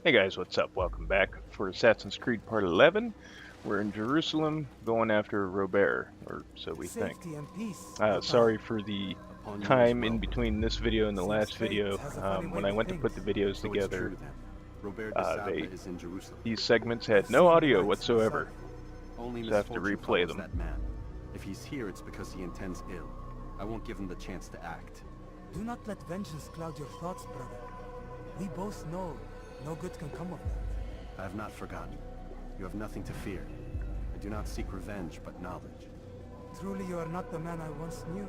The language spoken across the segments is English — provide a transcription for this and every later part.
Hey guys, what's up? Welcome back for Assassin's Creed Part 11. We're in Jerusalem going after Robert, or so we think. Safety and peace, Altair. Sorry for the Upon you as time in well, between this video and the Seems last fate video. has a funny way When I with went to put things. the videos So it's together, true then. Robert de Sable they is in Jerusalem. these segments had I've no seen audio lights whatsoever. Only So I have to misfortune replay follows them. that man. If he's here, it's because he intends ill. I won't give him the chance to act. Do not let vengeance cloud your thoughts, brother. We both know no good can come of that. I have not forgotten. You have nothing to fear. I do not seek revenge, but knowledge. Truly you are not the man I once knew.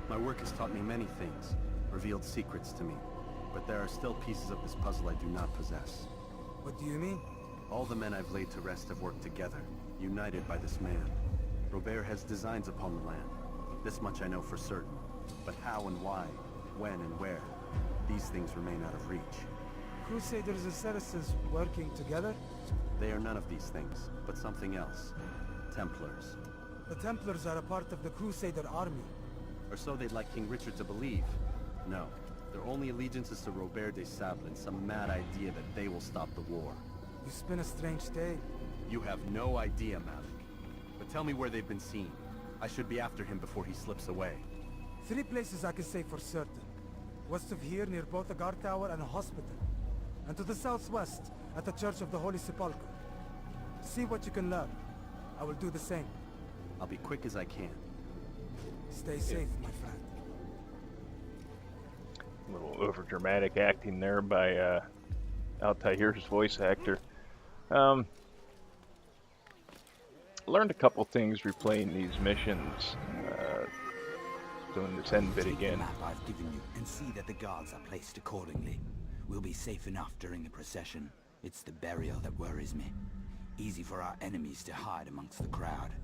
My work has taught me many things, revealed secrets to me. But there are still pieces of this puzzle I do not possess. What do you mean? All the men I've laid to rest have worked together, united by this man. Robert has designs upon the land. This much I know for certain. But how and why, when and where, these things remain out of reach. Crusaders and Saracens working together? They are none of these things, but something else. Templars. The Templars are a part of the Crusader army. Or so they'd like King Richard to believe. No, their only allegiance is to Robert de Sable and some mad idea that they will stop the war. You spin a strange tale. You have no idea, Malik. But tell me where they've been seen. I should be after him before he slips away. 3 places I can say for certain. West of here near both a guard tower and a hospital. And to the southwest at the Church of the Holy Sepulchre. See what you can learn. I will do the same. I'll be quick as I can. Stay safe, my friend. A little over-dramatic acting there by Altair's voice actor. Learned a couple things replaying these missions. Doing this end bit Take the again. map I've given you and see that the guards are placed accordingly. We'll be safe enough during the procession. It's the burial that worries me. Easy for our enemies to hide amongst the crowd.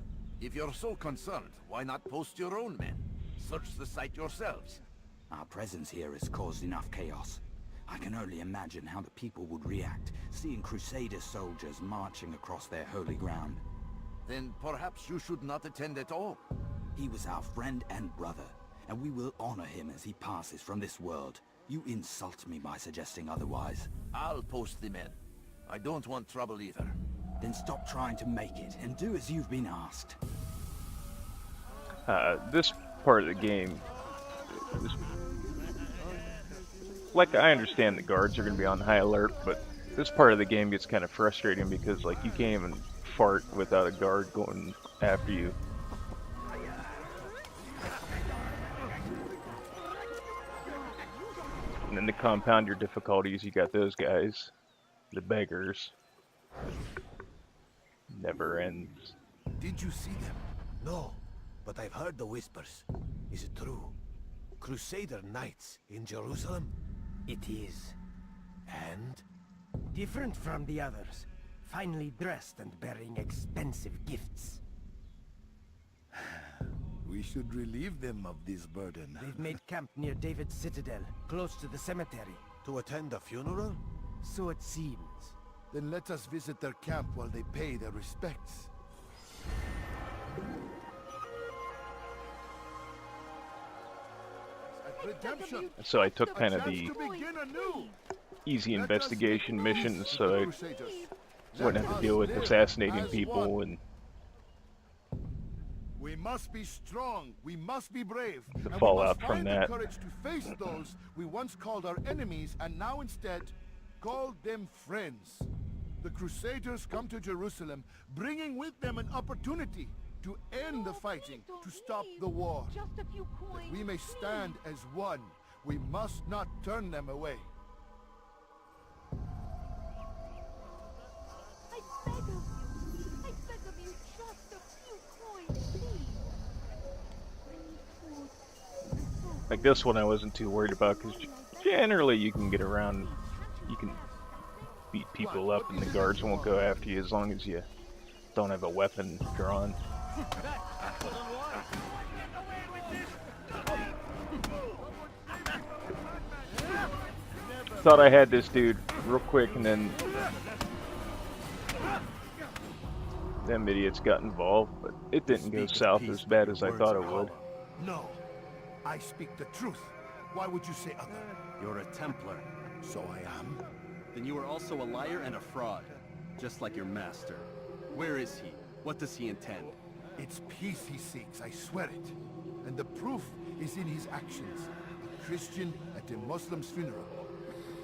If you're so concerned, why not post your own men? Search the site yourselves. Our presence here has caused enough chaos. I can only imagine how the people would react, seeing Crusader soldiers marching across their holy ground. Then perhaps you should not attend at all. He was our friend and brother, and we will honor him as he passes from this world. You insult me by suggesting otherwise. I'll post the men. I don't want trouble either. Then stop trying to make it, and do as you've been asked. This part of the game is, like, I understand the guards are going to be on high alert, but this part of the game gets kind of frustrating because, like, you can't even fart without a guard going after you. And then to compound your difficulties, you got those guys, the beggars. Never ends. Did you see them? No, but I've heard the whispers. Is it true? Crusader knights in Jerusalem? It is. And? Different from the others. Finely dressed and bearing expensive gifts. We should relieve them of this burden. They've made camp near David's citadel, close to the cemetery. To attend a funeral? So it seems. Then let us visit their camp while they pay their respects. Redemption! So I took kind of Chance the to begin anew! easy Let us investigation make missions peace so with the I Crusaders. wouldn't Let have to us deal with live assassinating as people one. and We must be strong, we must be brave, the and fallout we must from find that. the courage to face those we once called our enemies and now instead call them friends. The Crusaders come to Jerusalem, bringing with them an opportunity to end the fighting, to stop the war. That we may stand as one, we must not turn them away. I beg of you, just a few coins, please. Like this one I wasn't too worried about because generally you can get around, you can beat people up and the guards won't go after you as long as you don't have a weapon drawn. Thought I had this dude real quick and then them idiots got involved, but it didn't go Speak of south peace, as bad but as your I words thought are it would. hollow. No, I speak the truth. Why would you say other? You're a Templar. So I am. Then you are also a liar and a fraud, just like your master. Where is he? What does he intend? It's peace he seeks, I swear it. And the proof is in his actions. A Christian at a Muslim's funeral.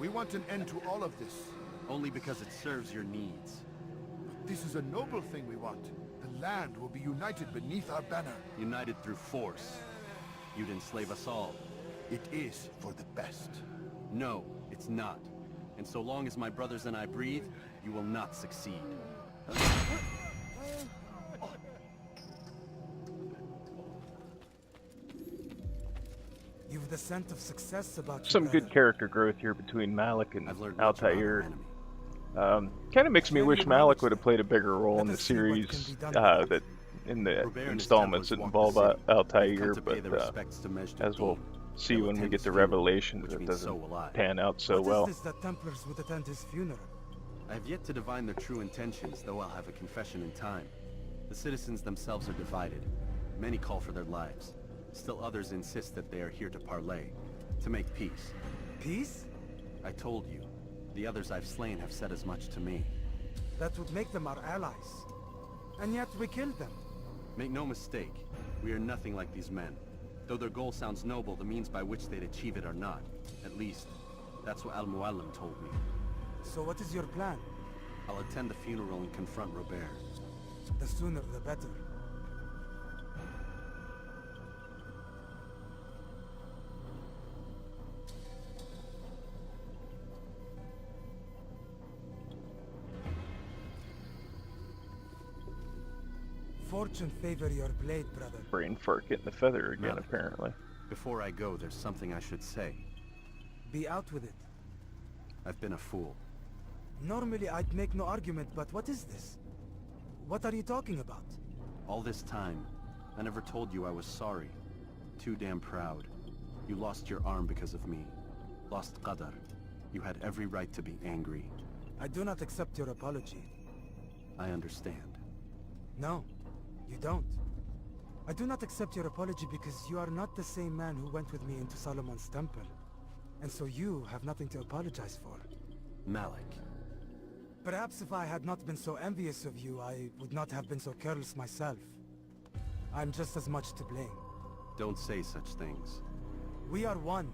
We want an end to all of this. Only because it serves your needs. But this is a noble thing we want. The land will be united beneath our banner. United through force. You'd enslave us all. It is for the best. No, it's not. And so long as my brothers and I breathe, you will not succeed. You've the scent of success about you, Some brother. good character growth here between Malik and I've learned much about our Altair. enemy. Kind of makes me wish Malik would have played a bigger role in Let the us see what can series be done. that in the Robert and his installments that Templars involve walk the city. They've Altair, come to pay their but respects to Majd as we'll ad-Din. see They'll when we attend get his the funeral, revelations, which it means so doesn't will I. pan out so What well. is this that Templars would attend his funeral? I have yet to divine their true intentions, though I'll have a confession in time. The citizens themselves are divided. Many call for their lives. Still others insist that they are here to parley, to make peace. Peace? I told you. The others I've slain have said as much to me. That would make them our allies. And yet we killed them. Make no mistake, we are nothing like these men. Though their goal sounds noble, the means by which they'd achieve it are not. At least, that's what Al-Mualim told me. So what is your plan? I'll attend the funeral and confront Robert. The sooner the better. Fortune favor your blade, brother. Brain fart getting the feather again, Malik. apparently. Before I go, there's something I should say. Be out with it. I've been a fool. Normally I'd make no argument, but what is this? What are you talking about? All this time, I never told you I was sorry. Too damn proud. You lost your arm because of me. Lost Qadar. You had every right to be angry. I do not accept your apology. I understand. No, you don't. I do not accept your apology because you are not the same man who went with me into Solomon's temple. And so you have nothing to apologize for. Malik. Perhaps if I had not been so envious of you, I would not have been so careless myself. I'm just as much to blame. Don't say such things. We are one.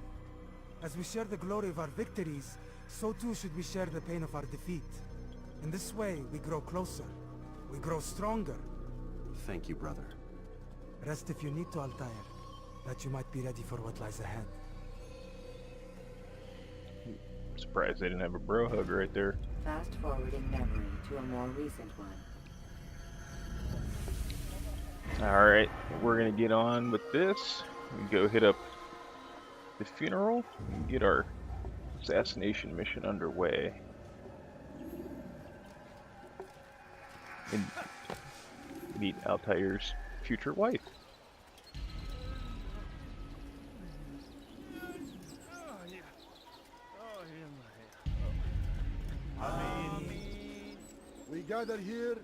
As we share the glory of our victories, so too should we share the pain of our defeat. In this way, we grow closer. We grow stronger. Thank you, brother. Rest if you need to, Altair, that you might be ready for what lies ahead. Surprised they didn't have a bro hug right there. Fast forwarding memory to a more recent one. Alright, we're gonna get on with this. We can go hit up the funeral and get our assassination mission underway. And meet Altair's future wife. We gather here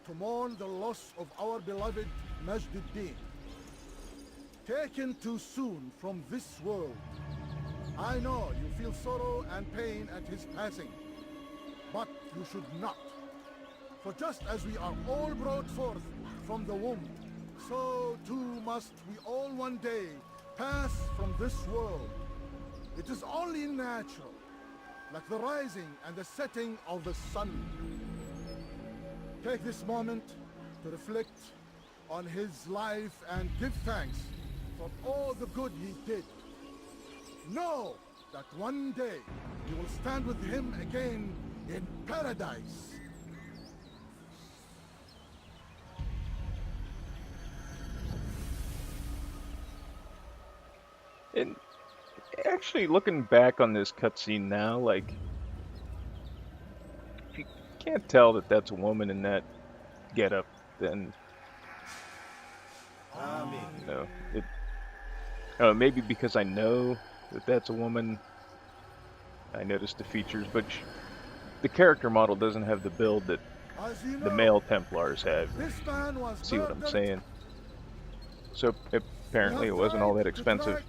to mourn the loss of our beloved Majd ad-Din. Taken too soon from this world. I know you feel sorrow and pain at his passing, but you should not. For just as we are all brought forth from the womb, so too must we all one day pass from this world. It is only natural, like the rising and the setting of the sun. Take this moment to reflect on his life and give thanks for all the good he did. Know that one day you will stand with him again in paradise. And actually, looking back on this cutscene now, like, if you can't tell that that's a woman in that getup, then you know, maybe because I know that that's a woman, I noticed the features, but the character model doesn't have the build that As you the know, male Templars have. this man was See what I'm murdered. saying? So apparently it wasn't all that expensive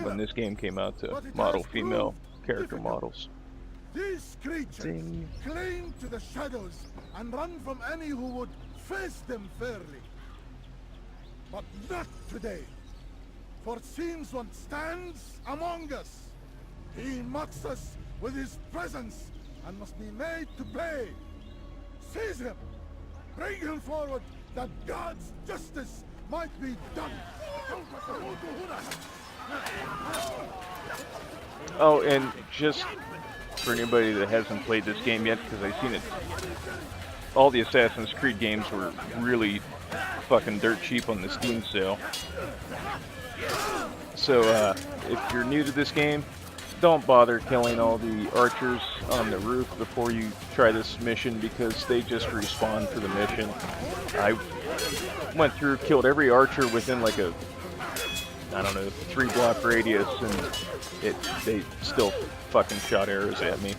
when this game came out to model female character models. These creatures Ding. cling to the shadows and run from any who would face them fairly. But not today. For since one stands among us, he mocks us with his presence and must be made to pay. Seize him! Bring him forward that God's justice might be done! Oh, and just for anybody that hasn't played this game yet, because I've seen it, all the Assassin's Creed games were really fucking dirt cheap on the Steam sale. So if you're new to this game, don't bother killing all the archers on the roof before you try this mission, because they just respawn for the mission. I went through, killed every archer within like a, I don't know, 3-block radius, and they still fucking shot arrows at me.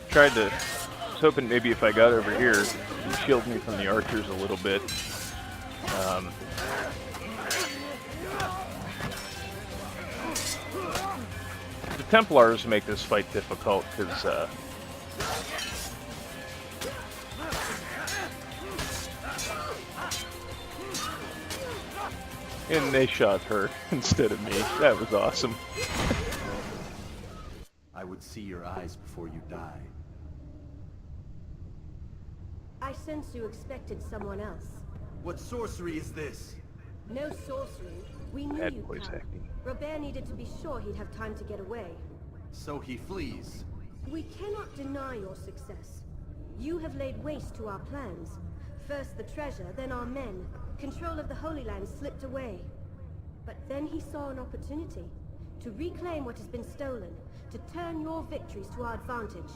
Tried to, was hoping maybe if I got over here, it'd shield me from the archers a little bit. The Templars make this fight difficult because and they shot her instead of me. That was awesome. I would see your eyes before you die. I sense you expected someone else. What sorcery is this? No sorcery. We knew Bad you'd voice come. acting. Robert needed to be sure he'd have time to get away. So he flees. We cannot deny your success. You have laid waste to our plans. First the treasure, then our men. Control of the Holy Land slipped away. But then he saw an opportunity to reclaim what has been stolen, to turn your victories to our advantage.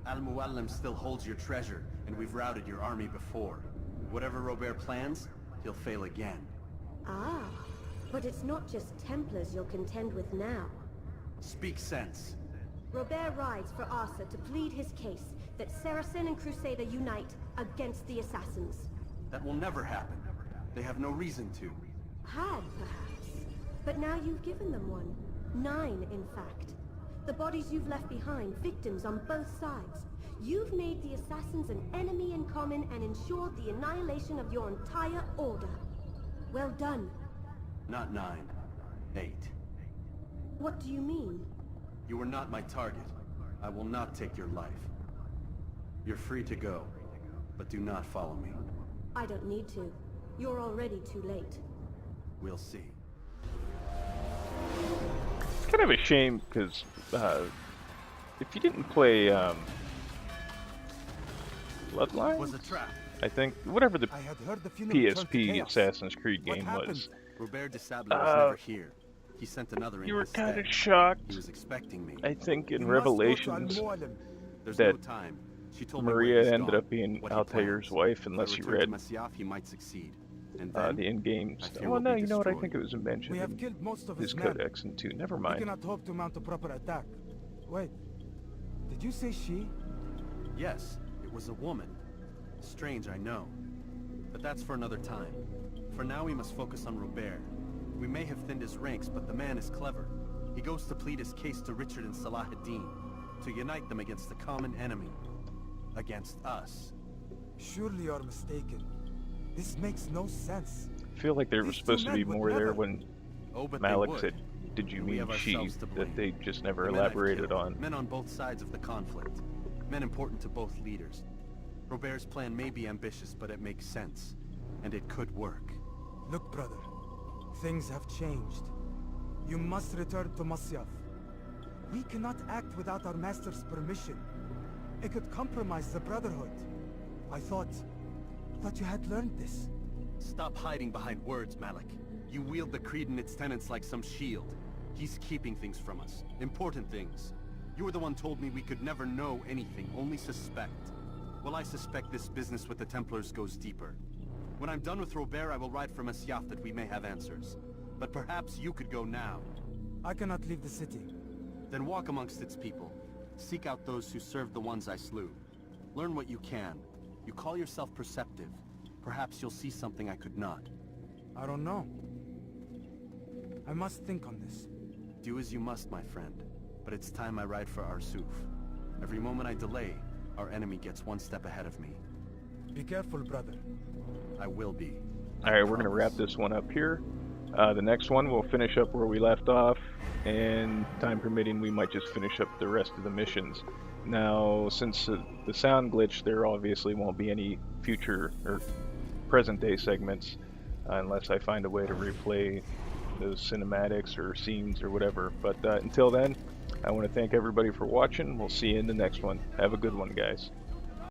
Al-Mualim still holds your treasure, and we've routed your army before. Whatever Robert plans, he'll fail again. Ah, but it's not just Templars you'll contend with now. Speak sense. Robert rides for Arthur to plead his case that Saracen and Crusader unite against the Assassins. That will never happen. They have no reason to. Had, perhaps. But now you've given them one. 9, in fact. The bodies you've left behind, victims on both sides. You've made the Assassins an enemy in common and ensured the annihilation of your entire order. Well done. Not 9. 8. What do you mean? You are not my target. I will not take your life. You're free to go, but do not follow me. I don't need to. You're already too late. We'll see. It's kind of a shame because if you didn't play Bloodlines, Was a trap. I think, whatever the I had heard the funeral turned to PSP chaos. Assassin's Creed What game happened? was, Robert de Sable was never here. He sent another in you were his kind of stead. shocked. He was expecting me. I think in You must go to Revelations, Al-Mualim. There's that no time. She told me where Maria he's ended gone, up being what he Altair's plans. wife, If I unless you return read to Masyaf, he might succeed. And then, the in-game I stuff. fear Well, we'll no, be you know what? I destroyed. think it was mentioned We have in killed most of his his men. codex and 2. Never We mind. cannot hope to mount a proper attack. Wait. Did you say she? yes, it was a woman. Strange, I know. But that's for another time. For now, we must focus on Robert. We may have thinned his ranks, but the man is clever. He goes to plead his case to Richard and Salah ad-Din, to unite them against the common enemy. Against us. Surely you're mistaken. This makes no sense. I feel like there was These two supposed to be men would more there never- when Oh, but they Malik would. said, "Did you And we mean have she?" ourselves to blame. That they just never The men I've elaborated killed, on. Men on both sides of the conflict. Men important to both leaders. Robert's plan may be ambitious, but it makes sense. And it could work. Look, brother. Things have changed. You must return to Masyaf. We cannot act without our master's permission. It could compromise the Brotherhood. I thought you had learned this. Stop hiding behind words, Malik. You wield the Creed and its tenets like some shield. He's keeping things from us. Important things. You were the one told me we could never know anything, only suspect. Well, I suspect this business with the Templars goes deeper. When I'm done with Robert, I will ride for Masyaf that we may have answers. But perhaps you could go now. I cannot leave the city. Then walk amongst its people. Seek out those who served the ones I slew. Learn what you can. You call yourself perceptive. Perhaps you'll see something I could not. I don't know. I must think on this. Do as you must, my friend. But it's time I ride for Arsuf. Every moment I delay, our enemy gets one step ahead of me. Be careful, brother. I will be. Alright, we're going to wrap this one up here. The next one, we'll finish up where we left off, and time permitting, we might just finish up the rest of the missions. Now, since the sound glitch, there obviously won't be any future or present day segments unless I find a way to replay those cinematics or scenes or whatever. But until then, I want to thank everybody for watching. We'll see you in the next one. Have a good one, guys.